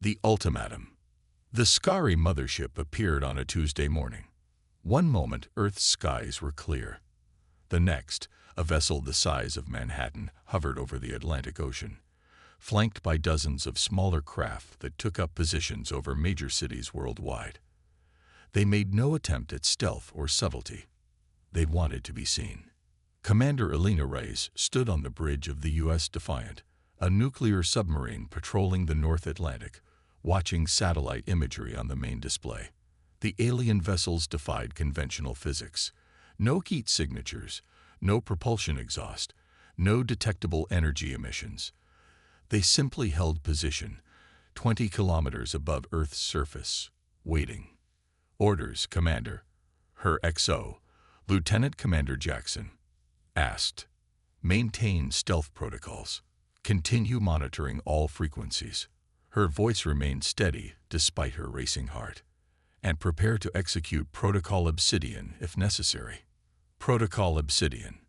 The ultimatum. The Skari mothership appeared on a Tuesday morning. One moment, Earth's skies were clear. The next, a vessel the size of Manhattan hovered over the Atlantic Ocean, flanked by dozens of smaller craft that took up positions over major cities worldwide. They made no attempt at stealth or subtlety. They wanted to be seen. Commander Elena Reyes stood on the bridge of the U.S. Defiant, a nuclear submarine patrolling the North Atlantic, watching satellite imagery on the main display. The alien vessels defied conventional physics. No heat signatures, no propulsion exhaust, no detectable energy emissions. They simply held position, 20 kilometers above Earth's surface, waiting. Orders, Commander. Her XO, Lieutenant Commander Jackson, asked. Maintain stealth protocols. Continue monitoring all frequencies. Her voice remained steady despite her racing heart. And prepare to execute Protocol Obsidian if necessary. Protocol Obsidian.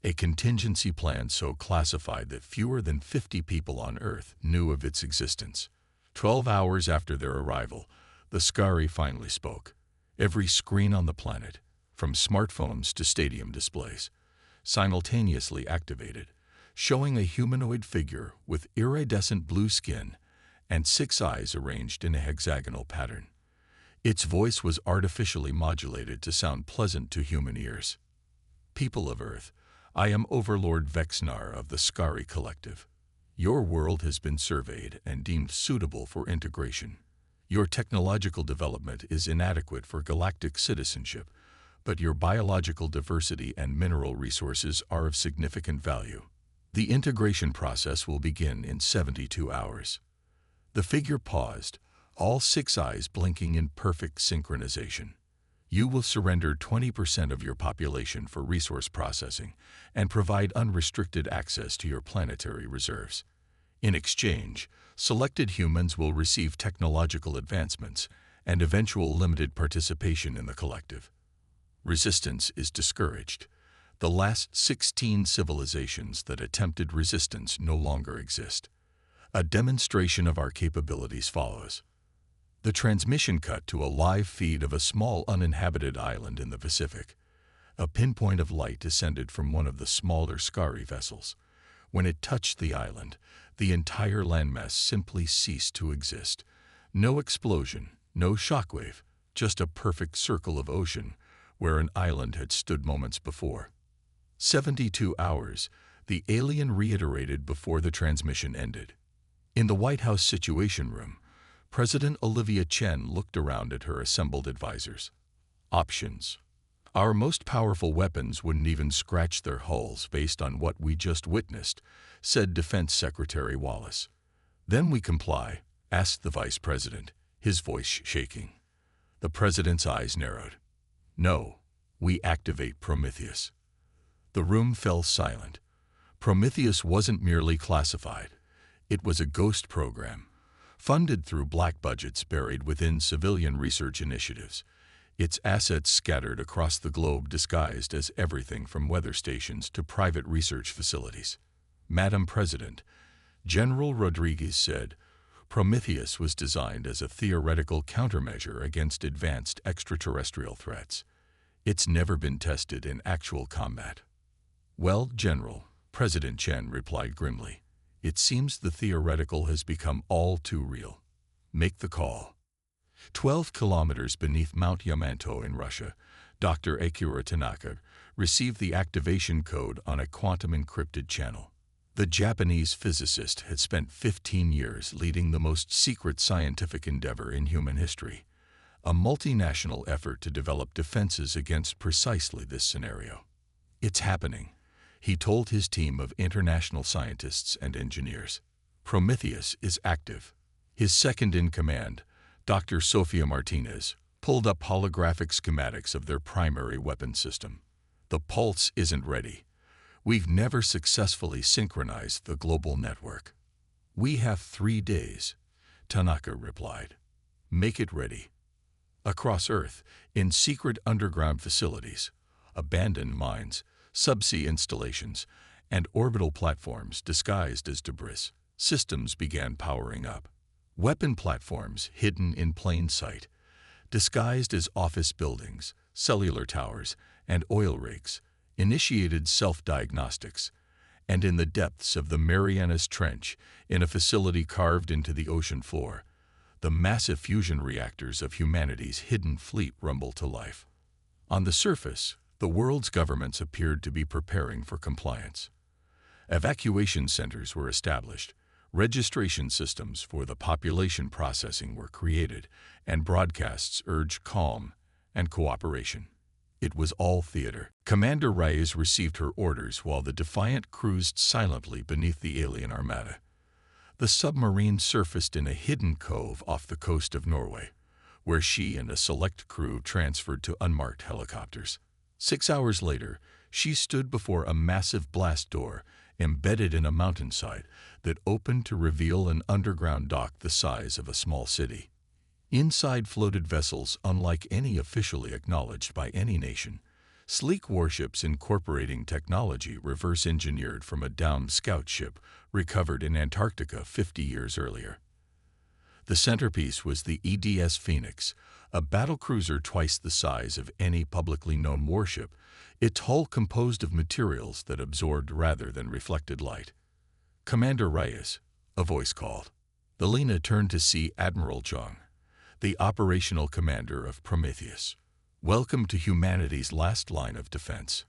A contingency plan so classified that fewer than 50 people on Earth knew of its existence. 12 hours after their arrival, the Skari finally spoke. Every screen on the planet, from smartphones to stadium displays, simultaneously activated, showing a humanoid figure with iridescent blue skin and 6 eyes arranged in a hexagonal pattern. Its voice was artificially modulated to sound pleasant to human ears. People of Earth, I am Overlord Vexnar of the Skari Collective. Your world has been surveyed and deemed suitable for integration. Your technological development is inadequate for galactic citizenship, but your biological diversity and mineral resources are of significant value. The integration process will begin in 72 hours. The figure paused, all 6 eyes blinking in perfect synchronization. You will surrender 20% of your population for resource processing and provide unrestricted access to your planetary reserves. In exchange, selected humans will receive technological advancements and eventual limited participation in the collective. Resistance is discouraged. The last 16 civilizations that attempted resistance no longer exist. A demonstration of our capabilities follows. The transmission cut to a live feed of a small uninhabited island in the Pacific. A pinpoint of light descended from one of the smaller Skari vessels. When it touched the island, the entire landmass simply ceased to exist. No explosion, no shockwave, just a perfect circle of ocean where an island had stood moments before. 72 hours, the alien reiterated before the transmission ended. In the White House Situation Room, President Olivia Chen looked around at her assembled advisors. Options. Our most powerful weapons wouldn't even scratch their hulls based on what we just witnessed, said Defense Secretary Wallace. Then we comply, asked the Vice President, his voice shaking. The President's eyes narrowed. No, we activate Prometheus. The room fell silent. Prometheus wasn't merely classified. It was a ghost program, funded through black budgets buried within civilian research initiatives, its assets scattered across the globe disguised as everything from weather stations to private research facilities. Madam President, General Rodriguez said, Prometheus was designed as a theoretical countermeasure against advanced extraterrestrial threats. It's never been tested in actual combat. Well, General, President Chen replied grimly, it seems the theoretical has become all too real. Make the call. 12 kilometers beneath Mount Yamato in Russia, Dr. Akira Tanaka received the activation code on a quantum-encrypted channel. The Japanese physicist had spent 15 years leading the most secret scientific endeavor in human history, a multinational effort to develop defenses against precisely this scenario. It's happening, he told his team of international scientists and engineers. Prometheus is active. His second-in-command, Dr. Sofia Martinez, pulled up holographic schematics of their primary weapon system. The pulse isn't ready. We've never successfully synchronized the global network. We have 3 days, Tanaka replied. Make it ready. Across Earth, in secret underground facilities, abandoned mines, subsea installations, and orbital platforms disguised as debris, systems began powering up. Weapon platforms hidden in plain sight, disguised as office buildings, cellular towers, and oil rigs, initiated self-diagnostics, and in the depths of the Marianas Trench, in a facility carved into the ocean floor, the massive fusion reactors of humanity's hidden fleet rumbled to life. On the surface, the world's governments appeared to be preparing for compliance. Evacuation centers were established, registration systems for the population processing were created, and broadcasts urged calm and cooperation. It was all theater. Commander Reyes received her orders while the Defiant cruised silently beneath the alien armada. The submarine surfaced in a hidden cove off the coast of Norway, where she and a select crew transferred to unmarked helicopters. 6 hours later, she stood before a massive blast door embedded in a mountainside that opened to reveal an underground dock the size of a small city. Inside floated vessels unlike any officially acknowledged by any nation, sleek warships incorporating technology reverse-engineered from a downed scout ship recovered in Antarctica 50 years earlier. The centerpiece was the EDS Phoenix, a battlecruiser twice the size of any publicly known warship, its hull composed of materials that absorbed rather than reflected light. "Commander Reyes," a voice called. The Lena turned to see Admiral Jung, the operational commander of Prometheus. "Welcome to humanity's last line of defense."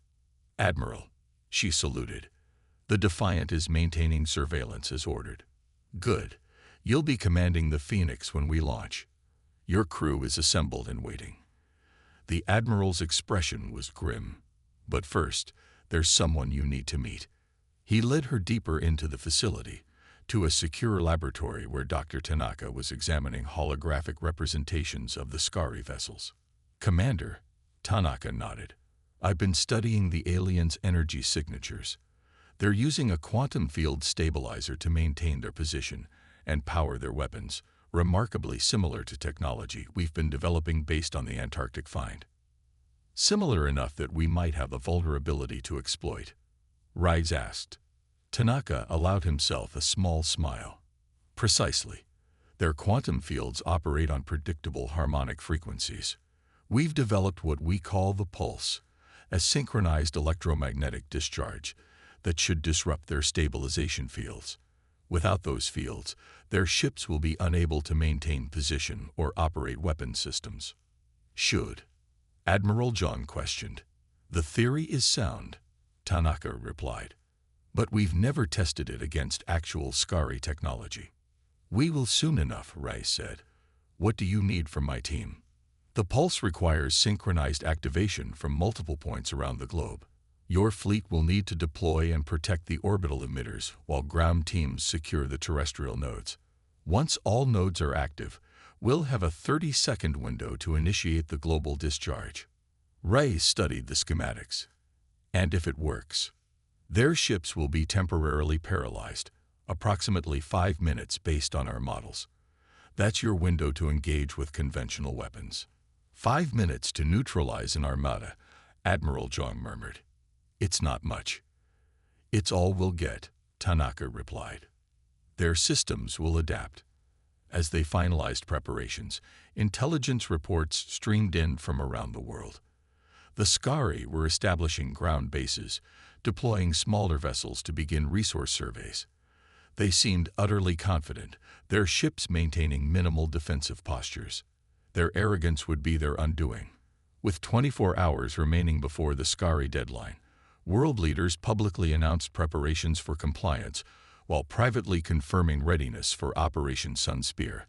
"Admiral," she saluted. "The Defiant is maintaining surveillance as ordered." "Good. You'll be commanding the Phoenix when we launch. Your crew is assembled and waiting." The Admiral's expression was grim. "But first, there's someone you need to meet." He led her deeper into the facility, to a secure laboratory where Dr. Tanaka was examining holographic representations of the Skari vessels. "Commander," Tanaka nodded, "I've been studying the aliens' energy signatures. They're using a quantum field stabilizer to maintain their position and power their weapons, remarkably similar to technology we've been developing based on the Antarctic find. Similar enough that we might have the vulnerability to exploit." Reyes asked. Tanaka allowed himself a small smile. "Precisely. Their quantum fields operate on predictable harmonic frequencies. We've developed what we call the pulse, a synchronized electromagnetic discharge that should disrupt their stabilization fields. Without those fields, their ships will be unable to maintain position or operate weapon systems." "Should?" Admiral Jung questioned. "The theory is sound," Tanaka replied. "But we've never tested it against actual Skari technology." "We will soon enough," Reyes said. "What do you need from my team?" "The pulse requires synchronized activation from multiple points around the globe. Your fleet will need to deploy and protect the orbital emitters while ground teams secure the terrestrial nodes. Once all nodes are active, we'll have a 30-second window to initiate the global discharge." Reyes studied the schematics. "And if it works, their ships will be temporarily paralyzed, approximately 5 minutes based on our models. That's your window to engage with conventional weapons." 5 minutes to neutralize an armada," Admiral Jung murmured. "It's not much." "It's all we'll get," Tanaka replied. "Their systems will adapt." As they finalized preparations, intelligence reports streamed in from around the world. The Skari were establishing ground bases, deploying smaller vessels to begin resource surveys. They seemed utterly confident, their ships maintaining minimal defensive postures. Their arrogance would be their undoing. With 24 hours remaining before the Skari deadline, world leaders publicly announced preparations for compliance while privately confirming readiness for Operation Sun Spear,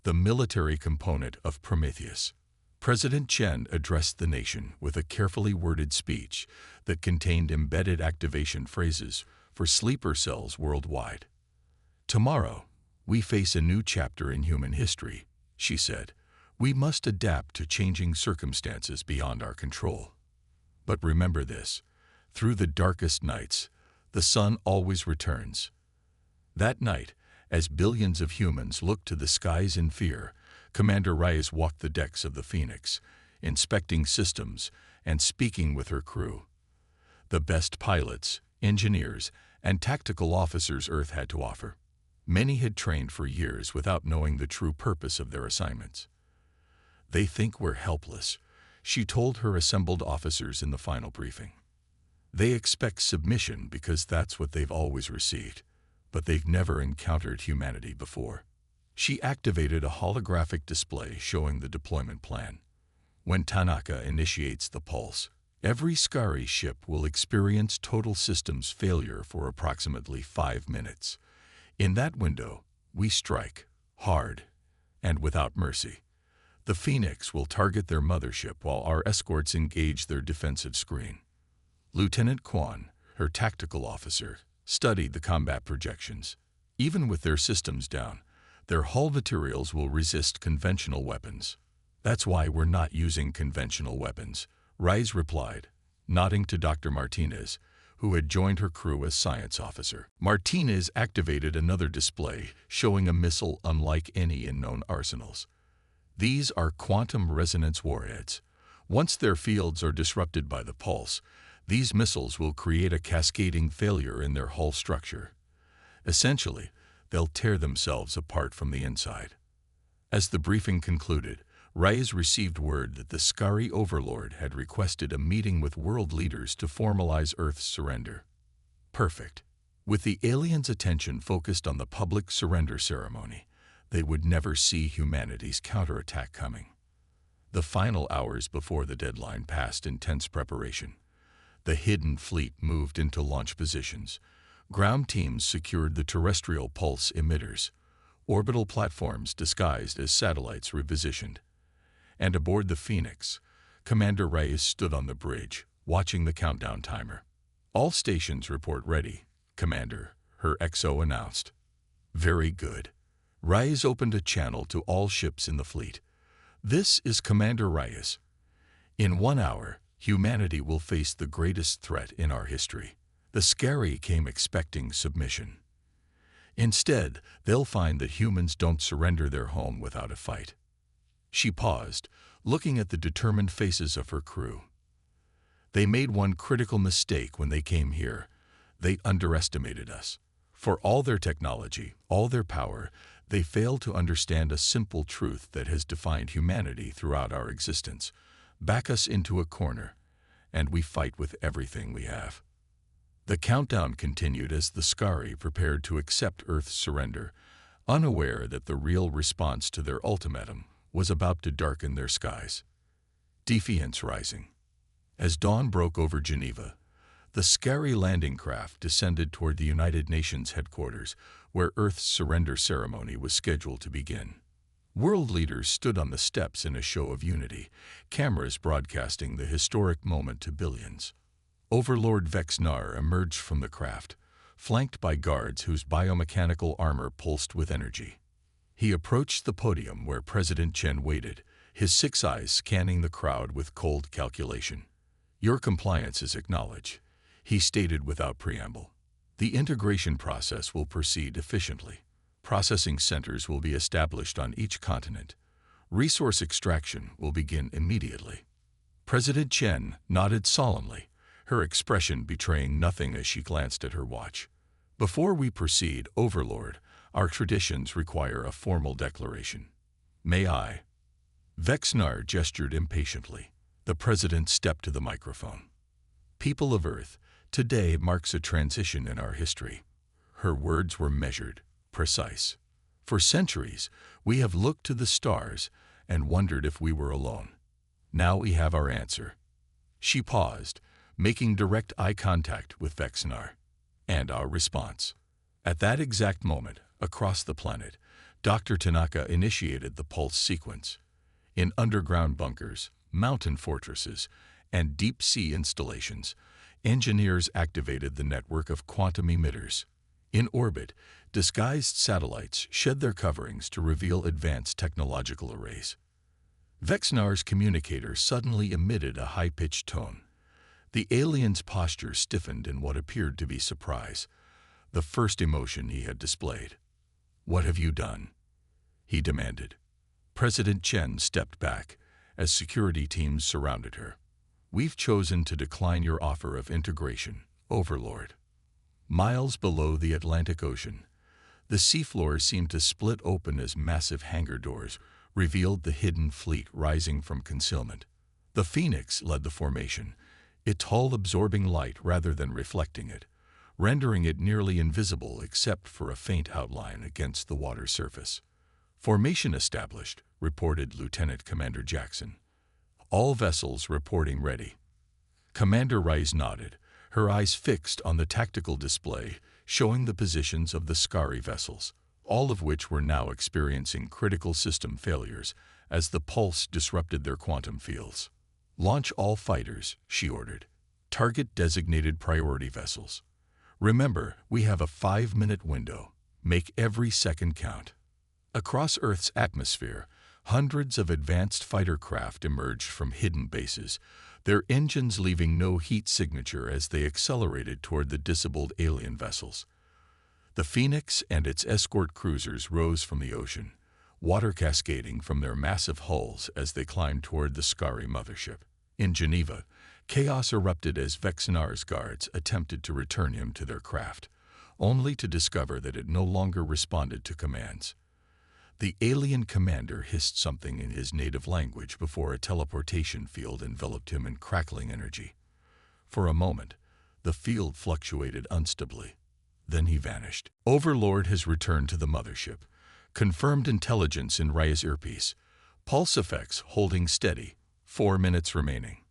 the military component of Prometheus. President Chen addressed the nation with a carefully worded speech that contained embedded activation phrases for sleeper cells worldwide. "Tomorrow, we face a new chapter in human history," she said. "We must adapt to changing circumstances beyond our control. But remember this, through the darkest nights, the sun always returns." That night, as billions of humans looked to the skies in fear, Commander Reyes walked the decks of the Phoenix, inspecting systems and speaking with her crew. The best pilots, engineers, and tactical officers Earth had to offer. Many had trained for years without knowing the true purpose of their assignments. "They think we're helpless," she told her assembled officers in the final briefing. "They expect submission because that's what they've always received, but they've never encountered humanity before." She activated a holographic display showing the deployment plan. When Tanaka initiates the pulse, every Scari ship will experience total systems failure for approximately 5 minutes. In that window, we strike, hard, and without mercy. The Phoenix will target their mothership while our escorts engage their defensive screen. Lieutenant Kwan, her tactical officer, studied the combat projections. Even with their systems down, their hull materials will resist conventional weapons. "That's why we're not using conventional weapons," Rise replied, nodding to Dr. Martinez, who had joined her crew as science officer. Martinez activated another display showing a missile unlike any in known arsenals. "These are quantum resonance warheads. Once their fields are disrupted by the pulse, these missiles will create a cascading failure in their hull structure. Essentially, they'll tear themselves apart from the inside." As the briefing concluded, Reyes received word that the Scari Overlord had requested a meeting with world leaders to formalize Earth's surrender. Perfect. With the aliens' attention focused on the public surrender ceremony, they would never see humanity's counterattack coming. The final hours before the deadline passed in tense preparation. The hidden fleet moved into launch positions. Ground teams secured the terrestrial pulse emitters, orbital platforms disguised as satellites repositioned. And aboard the Phoenix, Commander Reyes stood on the bridge, watching the countdown timer. "All stations report ready, Commander," her XO announced. "Very good." Reyes opened a channel to all ships in the fleet. "This is Commander Reyes. In 1 hour, humanity will face the greatest threat in our history." The Scari came expecting submission. Instead, they'll find that humans don't surrender their home without a fight. She paused, looking at the determined faces of her crew. "They made one critical mistake when they came here. They underestimated us. For all their technology, all their power, they failed to understand a simple truth that has defined humanity throughout our existence. Back us into a corner, and we fight with everything we have." The countdown continued as the Scari prepared to accept Earth's surrender, unaware that the real response to their ultimatum was about to darken their skies. Defiance rising. As dawn broke over Geneva, the Scari landing craft descended toward the United Nations headquarters, where Earth's surrender ceremony was scheduled to begin. World leaders stood on the steps in a show of unity, cameras broadcasting the historic moment to billions. Overlord Vexnar emerged from the craft, flanked by guards whose biomechanical armor pulsed with energy. He approached the podium where President Chen waited, his 6 eyes scanning the crowd with cold calculation. "Your compliance is acknowledged," he stated without preamble. "The integration process will proceed efficiently. Processing centers will be established on each continent. Resource extraction will begin immediately." President Chen nodded solemnly, her expression betraying nothing as she glanced at her watch. "Before we proceed, Overlord, our traditions require a formal declaration. May I?" Vexnar gestured impatiently. The president stepped to the microphone. "People of Earth, today marks a transition in our history." Her words were measured, precise. "For centuries, we have looked to the stars and wondered if we were alone. Now we have our answer." She paused, making direct eye contact with Vexnar. "And our response." At that exact moment, across the planet, Dr. Tanaka initiated the pulse sequence. In underground bunkers, mountain fortresses, and deep-sea installations, engineers activated the network of quantum emitters. In orbit, disguised satellites shed their coverings to reveal advanced technological arrays. Vexnar's communicator suddenly emitted a high-pitched tone. The alien's posture stiffened in what appeared to be surprise, the first emotion he had displayed. "What have you done?" he demanded. President Chen stepped back as security teams surrounded her. "We've chosen to decline your offer of integration, Overlord." Miles below the Atlantic Ocean, The seafloor seemed to split open as massive hangar doors revealed the hidden fleet rising from concealment. The Phoenix led the formation, its hull absorbing light rather than reflecting it, rendering it nearly invisible except for a faint outline against the water surface. "Formation established," reported Lieutenant Commander Jackson. "All vessels reporting ready." Commander Rice nodded, her eyes fixed on the tactical display showing the positions of the Scari vessels, all of which were now experiencing critical system failures as the pulse disrupted their quantum fields. "Launch all fighters," she ordered. "Target designated priority vessels. Remember, we have a 5-minute window. Make every second count." Across Earth's atmosphere, hundreds of advanced fighter craft emerged from hidden bases, their engines leaving no heat signature as they accelerated toward the disabled alien vessels. The Phoenix and its escort cruisers rose from the ocean, water cascading from their massive hulls as they climbed toward the Scari mothership. In Geneva, chaos erupted as Vexnar's guards attempted to return him to their craft, only to discover that it no longer responded to commands. The alien commander hissed something in his native language before a teleportation field enveloped him in crackling energy. For a moment, the field fluctuated unstably. Then he vanished. "Overlord has returned to the mothership," confirmed intelligence in Raya's earpiece. "Pulse effects holding steady. 4 minutes remaining."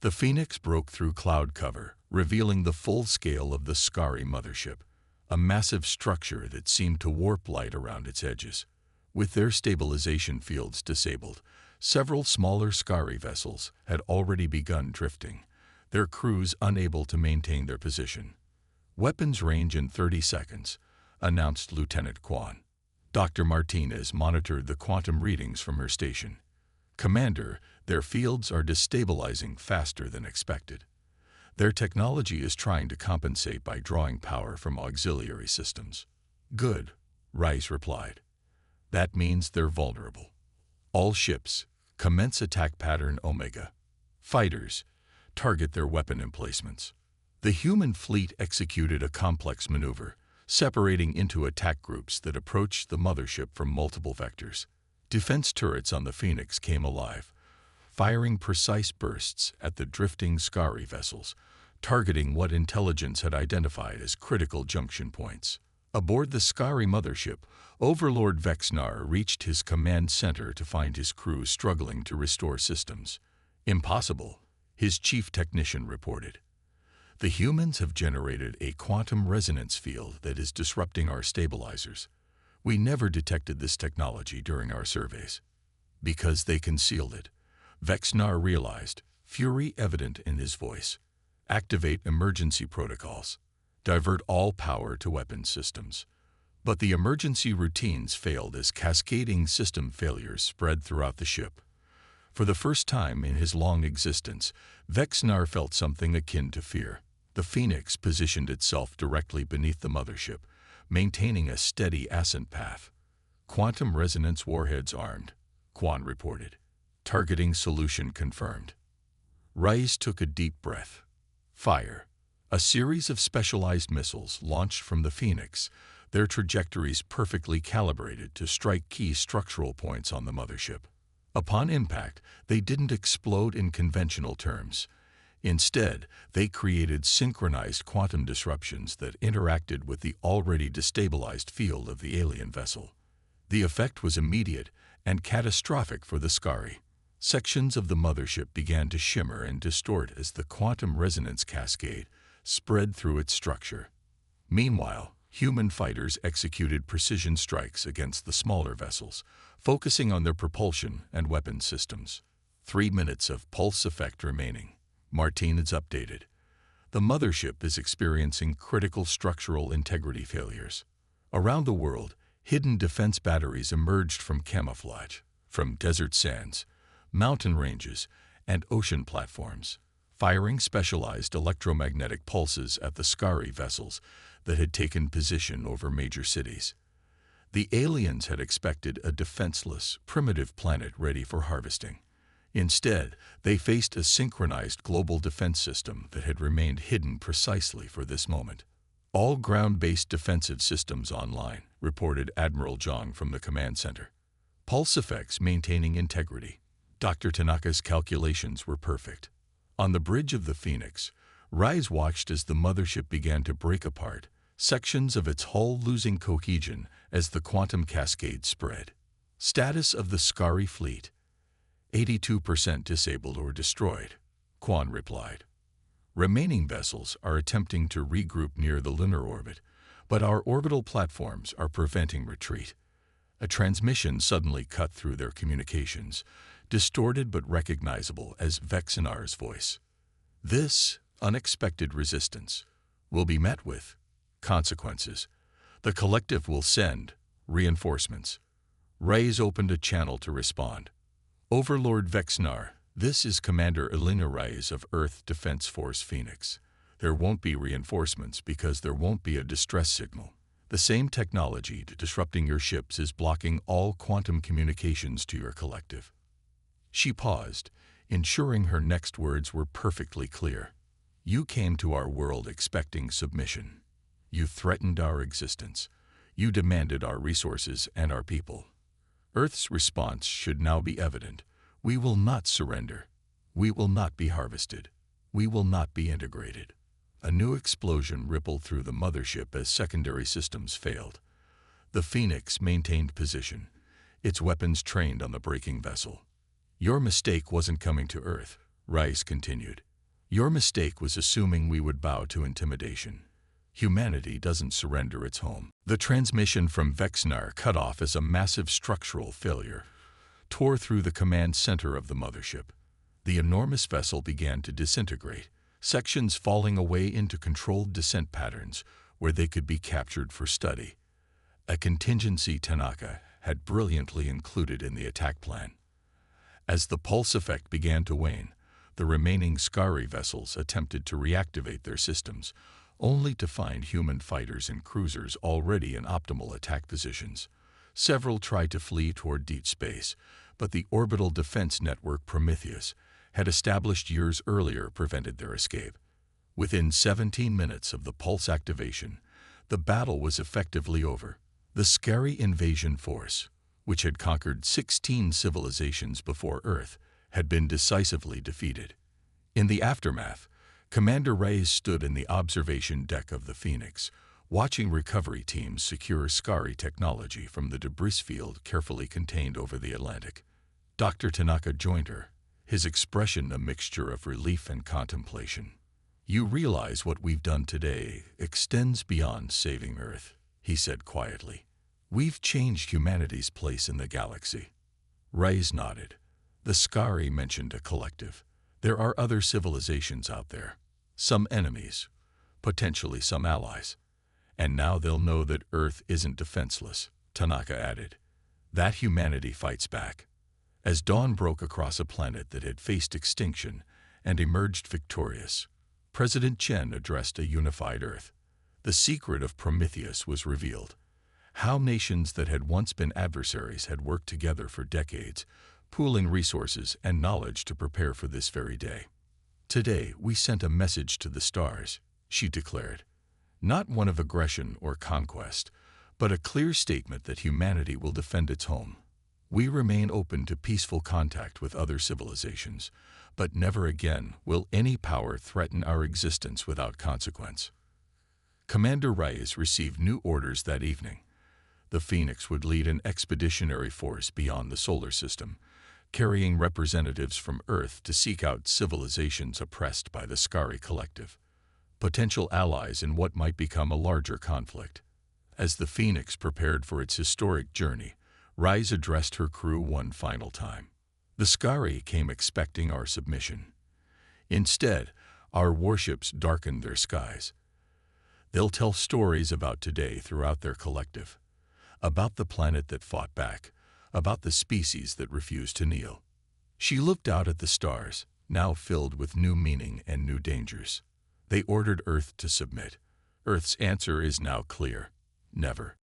The Phoenix broke through cloud cover, revealing the full scale of the Scari mothership, a massive structure that seemed to warp light around its edges. With their stabilization fields disabled, several smaller Scari vessels had already begun drifting, their crews unable to maintain their position. "Weapons range in 30 seconds, announced Lieutenant Kwan. Dr. Martinez monitored the quantum readings from her station. "Commander, their fields are destabilizing faster than expected. Their technology is trying to compensate by drawing power from auxiliary systems." "Good," Rice replied. "That means they're vulnerable. All ships, commence attack pattern Omega. Fighters, target their weapon emplacements." The human fleet executed a complex maneuver, separating into attack groups that approached the mothership from multiple vectors. Defense turrets on the Phoenix came alive, firing precise bursts at the drifting Scari vessels, targeting what intelligence had identified as critical junction points. Aboard the Scari mothership, Overlord Vexnar reached his command center to find his crew struggling to restore systems. "Impossible," his chief technician reported. "The humans have generated a quantum resonance field that is disrupting our stabilizers. We never detected this technology during our surveys." "Because they concealed it," Vexnar realized, fury evident in his voice. "Activate emergency protocols. Divert all power to weapons systems." But the emergency routines failed as cascading system failures spread throughout the ship. For the first time in his long existence, Vexnar felt something akin to fear. The Phoenix positioned itself directly beneath the mothership, maintaining a steady ascent path. "Quantum resonance warheads armed," Kwan reported. "Targeting solution confirmed." Rice took a deep breath. "Fire." A series of specialized missiles launched from the Phoenix, their trajectories perfectly calibrated to strike key structural points on the mothership. Upon impact, they didn't explode in conventional terms. Instead, they created synchronized quantum disruptions that interacted with the already destabilized field of the alien vessel. The effect was immediate and catastrophic for the Scari. Sections of the mothership began to shimmer and distort as the quantum resonance cascade spread through its structure. Meanwhile, human fighters executed precision strikes against the smaller vessels, focusing on their propulsion and weapon systems. 3 minutes of pulse effect remaining. Martinez updated. "The mothership is experiencing critical structural integrity failures." Around the world, hidden defense batteries emerged from camouflage, from desert sands, mountain ranges, and ocean platforms, firing specialized electromagnetic pulses at the Scari vessels that had taken position over major cities. The aliens had expected a defenseless, primitive planet ready for harvesting. Instead, they faced a synchronized global defense system that had remained hidden precisely for this moment. All ground-based defensive systems online, reported Admiral Zhang from the command center. Pulse effects maintaining integrity. Dr. Tanaka's calculations were perfect. On the bridge of the Phoenix, Rise watched as the mothership began to break apart, sections of its hull losing cohesion as the quantum cascade spread. Status of the Scari fleet: 82% disabled or destroyed, Quan replied. Remaining vessels are attempting to regroup near the lunar orbit, but our orbital platforms are preventing retreat. A transmission suddenly cut through their communications, distorted but recognizable as Vexinar's voice. This unexpected resistance will be met with consequences. The collective will send reinforcements. Reyes opened a channel to respond. Overlord Vexinar, this is Commander Elena Reyes of Earth Defense Force Phoenix. There won't be reinforcements because there won't be a distress signal. The same technology disrupting your ships is blocking all quantum communications to your collective. She paused, ensuring her next words were perfectly clear. You came to our world expecting submission. You threatened our existence. You demanded our resources and our people. Earth's response should now be evident. We will not surrender. We will not be harvested. We will not be integrated. A new explosion rippled through the mothership as secondary systems failed. The Phoenix maintained position, its weapons trained on the braking vessel. Your mistake wasn't coming to Earth, Rice continued. Your mistake was assuming we would bow to intimidation. Humanity doesn't surrender its home. The transmission from Vexinar, cut off as a massive structural failure, tore through the command center of the mothership. The enormous vessel began to disintegrate, sections falling away into controlled descent patterns where they could be captured for study. A contingency Tanaka had brilliantly included in the attack plan. As the pulse effect began to wane, the remaining Scari vessels attempted to reactivate their systems, only to find human fighters and cruisers already in optimal attack positions. Several tried to flee toward deep space, but the orbital defense network Prometheus had established years earlier prevented their escape. Within 17 minutes of the pulse activation, the battle was effectively over. The Scari invasion force, which had conquered 16 civilizations before Earth, had been decisively defeated. In the aftermath, Commander Reyes stood in the observation deck of the Phoenix, watching recovery teams secure Scari technology from the debris field carefully contained over the Atlantic. Dr. Tanaka joined her, his expression a mixture of relief and contemplation. You realize what we've done today extends beyond saving Earth, he said quietly. We've changed humanity's place in the galaxy. Reyes nodded. The Scari mentioned a collective. There are other civilizations out there. Some enemies, potentially some allies. And now they'll know that Earth isn't defenseless, Tanaka added. That humanity fights back. As dawn broke across a planet that had faced extinction and emerged victorious, President Chen addressed a unified Earth. The secret of Prometheus was revealed. How nations that had once been adversaries had worked together for decades, pooling resources and knowledge to prepare for this very day. Today, we sent a message to the stars, she declared. Not one of aggression or conquest, but a clear statement that humanity will defend its home. We remain open to peaceful contact with other civilizations, but never again will any power threaten our existence without consequence. Commander Reyes received new orders that evening. The Phoenix would lead an expeditionary force beyond the solar system, carrying representatives from Earth to seek out civilizations oppressed by the Scari collective, potential allies in what might become a larger conflict. As the Phoenix prepared for its historic journey, Rise addressed her crew one final time. The Scari came expecting our submission. Instead, our warships darkened their skies. They'll tell stories about today throughout their collective, about the planet that fought back, about the species that refused to kneel. She looked out at the stars, now filled with new meaning and new dangers. They ordered Earth to submit. Earth's answer is now clear: never.